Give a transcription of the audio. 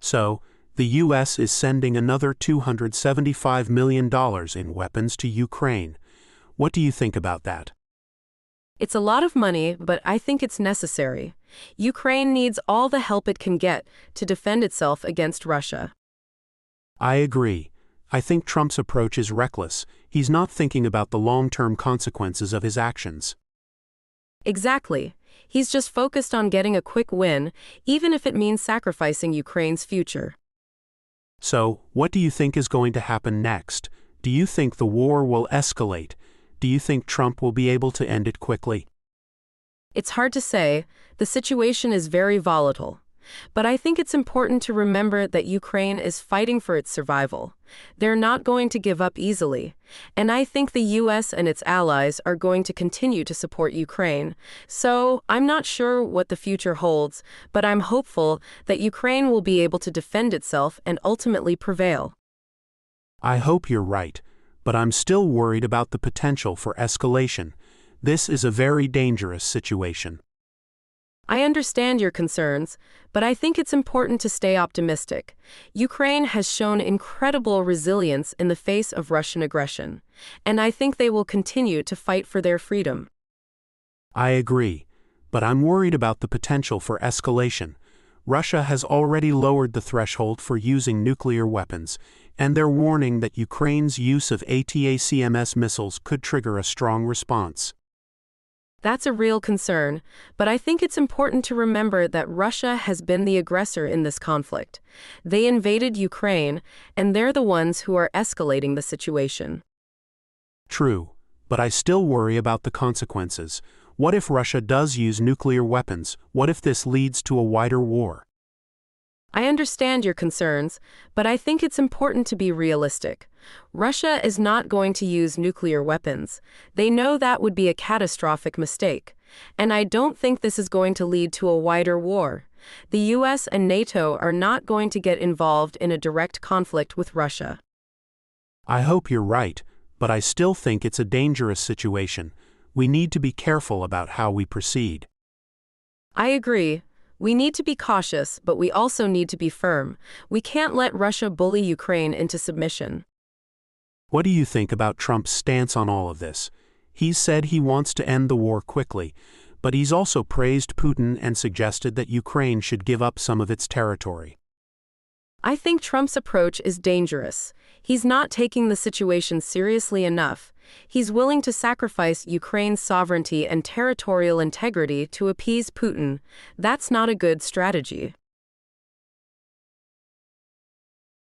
So, the U.S. is sending another $275 million in weapons to Ukraine. What do you think about that? It's a lot of money, but I think it's necessary. Ukraine needs all the help it can get to defend itself against Russia. I agree. I think Trump's approach is reckless. He's not thinking about the long-term consequences of his actions. Exactly. He's just focused on getting a quick win, even if it means sacrificing Ukraine's future. So, what do you think is going to happen next? Do you think the war will escalate? Do you think Trump will be able to end it quickly? It's hard to say. The situation is very volatile. But I think it's important to remember that Ukraine is fighting for its survival. They're not going to give up easily. And I think the U.S. and its allies are going to continue to support Ukraine. So I'm not sure what the future holds, but I'm hopeful that Ukraine will be able to defend itself and ultimately prevail. I hope you're right, but I'm still worried about the potential for escalation. This is a very dangerous situation. I understand your concerns, but I think it's important to stay optimistic. Ukraine has shown incredible resilience in the face of Russian aggression, and I think they will continue to fight for their freedom. I agree, but I'm worried about the potential for escalation. Russia has already lowered the threshold for using nuclear weapons, and they're warning that Ukraine's use of ATACMS missiles could trigger a strong response. That's a real concern, but I think it's important to remember that Russia has been the aggressor in this conflict. They invaded Ukraine, and they're the ones who are escalating the situation. True, but I still worry about the consequences. What if Russia does use nuclear weapons? What if this leads to a wider war? I understand your concerns, but I think it's important to be realistic. Russia is not going to use nuclear weapons. They know that would be a catastrophic mistake. And I don't think this is going to lead to a wider war. The U.S. and NATO are not going to get involved in a direct conflict with Russia. I hope you're right, but I still think it's a dangerous situation. We need to be careful about how we proceed. I agree. We need to be cautious, but we also need to be firm. We can't let Russia bully Ukraine into submission. What do you think about Trump's stance on all of this? He's said he wants to end the war quickly, but he's also praised Putin and suggested that Ukraine should give up some of its territory. I think Trump's approach is dangerous. He's not taking the situation seriously enough. He's willing to sacrifice Ukraine's sovereignty and territorial integrity to appease Putin. That's not a good strategy.